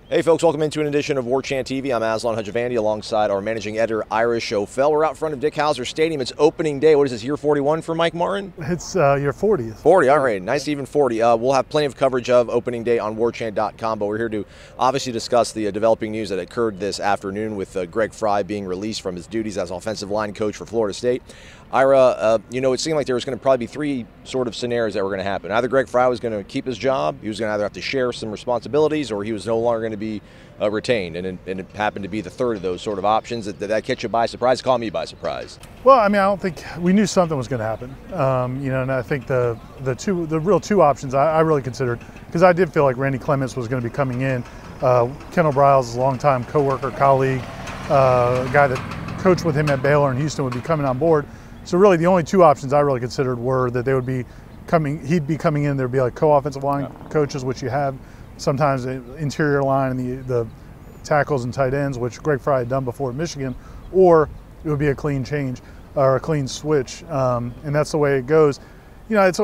Hey folks, welcome into an edition of Warchant TV. I'm Aslan Hajivandi alongside our managing editor, Ira Schoffel. We're out front of Dick Howser Stadium. It's opening day. What is this, year 41 for Mike Martin? It's year 40. 40, all right. Nice even 40. We'll have plenty of coverage of opening day on warchant.com, but we're here to obviously discuss the developing news that occurred this afternoon with Greg Frey being released from his duties as offensive line coach for Florida State. Ira, it seemed like there was going to probably be three sort of scenarios that were going to happen. Either Greg Frey was going to keep his job, he was going to either have to share some responsibilities, or he was no longer going to be retained, and it happened to be the third of those sort of options. Did that catch you by surprise? Call me by surprise. Well, I mean, I don't think we knew something was going to happen. And I think the real two options I really considered, because I did feel like Randy Clements was going to be coming in. Kendall Briles is a longtime coworker, colleague, a guy that coached with him at Baylor and Houston would be coming on board. So really, the only two options I really considered were that they would be coming. He'd be coming in. There'd be like co-offensive line coaches, which you have sometimes the interior line and the tackles and tight ends, which Greg Frey had done before at Michigan, or it would be a clean change or a clean switch, and that's the way it goes. It's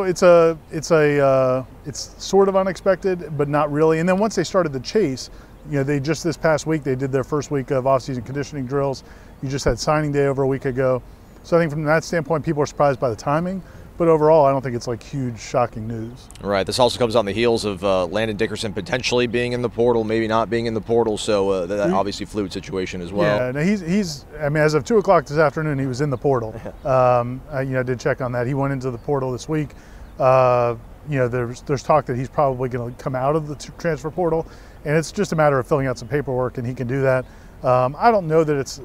sort of unexpected, but not really. And then once they started the chase, they just this past week they did their first week of off-season conditioning drills. You just had signing day over a week ago, so I think from that standpoint, people are surprised by the timing. But overall, I don't think it's like huge, shocking news. Right. This also comes on the heels of Landon Dickerson potentially being in the portal, maybe not being in the portal. So that obviously fluid situation as well. Yeah. Now he's. I mean, as of 2 o'clock this afternoon, he was in the portal. I did check on that. He went into the portal this week. There's talk that he's probably going to come out of the transfer portal, and it's just a matter of filling out some paperwork, and he can do that. I don't know that it's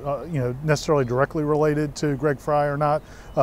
necessarily directly related to Greg Frey or not.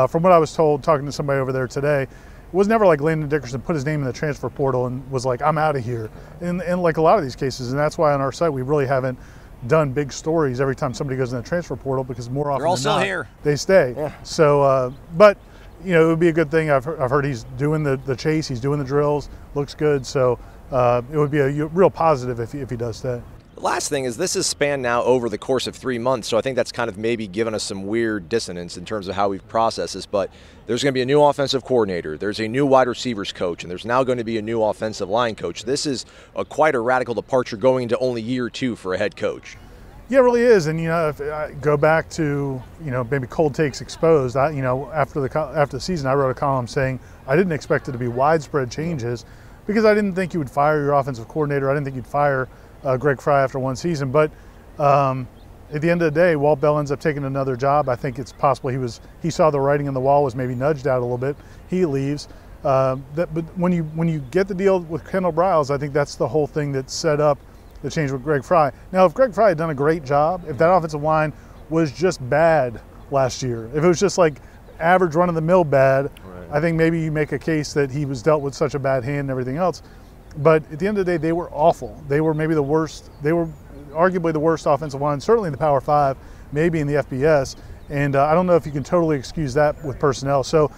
From what I was told, talking to somebody over there today, it was never like Landon Dickerson put his name in the transfer portal and was like, I'm out of here. And like a lot of these cases, and that's why on our site we really haven't done big stories every time somebody goes in the transfer portal, because more often than not, here. They stay. Yeah. So, but it would be a good thing. I've heard he's doing the chase, he's doing the drills, looks good. So it would be a real positive if he does stay. The last thing is this has spanned now over the course of 3 months, so I think that's kind of maybe given us some weird dissonance in terms of how we've processed this, but there's going to be a new offensive coordinator, there's a new wide receivers coach, and there's now going to be a new offensive line coach. This is quite a radical departure going into only year 2 for a head coach. Yeah, it really is, and if I go back to maybe cold takes exposed. After the season, I wrote a column saying I didn't expect it to be widespread changes because I didn't think you would fire your offensive coordinator. I didn't think you'd fire Greg Frey after one season, but at the end of the day, Walt Bell ends up taking another job. I think it's possible he saw the writing on the wall, was maybe nudged out a little bit. He leaves. But when you get the deal with Kendall Briles, I think that's the whole thing that set up the change with Greg Frey. Now, if Greg Frey had done a great job, if that offensive line was just bad last year, if it was just like average run-of-the-mill bad, right, I think maybe you make a case that he was dealt with such a bad hand and everything else. But at the end of the day, they were awful. They were maybe the worst. They were arguably the worst offensive line, certainly in the Power 5, maybe in the FBS. And I don't know if you can totally excuse that with personnel. So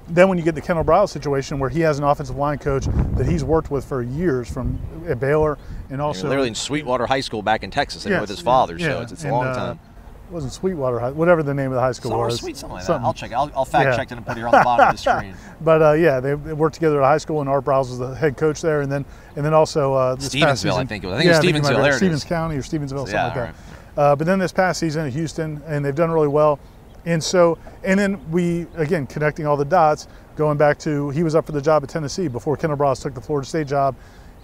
then when you get the Kendall Briles situation where he has an offensive line coach that he's worked with for years from at Baylor and also literally in Sweetwater High School back in Texas, with his father. So it's a long time. It wasn't Sweetwater High, whatever the name of the high school was. Something like that. I'll check it. I'll fact check it and put it here on the bottom of the screen. But they worked together at high school, and Art Briles was the head coach there, and then also this Stevensville, past season, I think it was. I think it was Stevensville. There Stevens County or Stevensville, something like that. Right. But then this past season at Houston, and they've done really well. And then we, again, connecting all the dots, going back to he was up for the job at Tennessee before Kendall Briles took the Florida State job.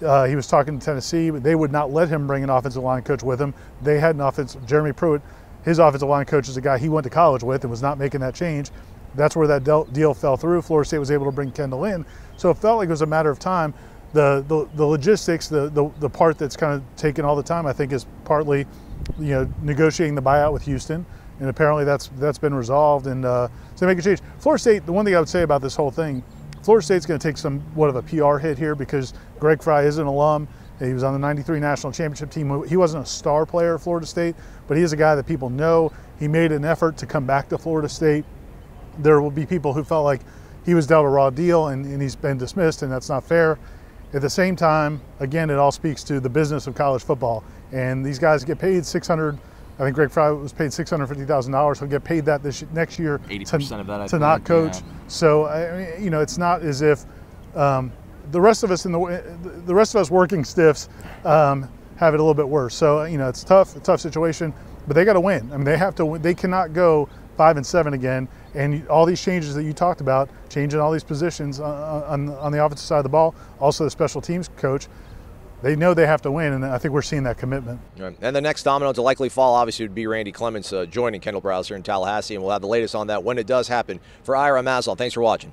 He was talking to Tennessee, but they would not let him bring an offensive line coach with him. They had Jeremy Pruitt. His offensive line coach is a guy he went to college with and was not making that change. That's where that deal fell through. Florida State was able to bring Kendall in. So it felt like it was a matter of time. The logistics, the part that's kind of taken all the time, I think, is partly negotiating the buyout with Houston. And apparently that's been resolved. And so they make a change. Florida State, the one thing I would say about this whole thing, Florida State's going to take somewhat of a PR hit here because Greg Frey is an alum. He was on the '93 national championship team. He wasn't a star player at Florida State, but he is a guy that people know. He made an effort to come back to Florida State. There will be people who felt like he was dealt a raw deal and he's been dismissed, and that's not fair. At the same time, again, it all speaks to the business of college football. And these guys get paid $600. I think Greg Frey was paid $650,000. He'll get paid that next year 80% of that, to not coach. Yeah. So it's not as if the rest of us working stiffs have it a little bit worse. So it's tough, a tough situation, but they got to win. I mean, they have to. They cannot go 5-7 again. And all these changes that you talked about, changing all these positions on the offensive side of the ball, also the special teams coach. They know they have to win, and I think we're seeing that commitment. Right. And the next domino to likely fall, obviously, would be Randy Clements joining Kendall Browse here in Tallahassee, and we'll have the latest on that when it does happen. For Ira, I'm Aslan. Thanks for watching.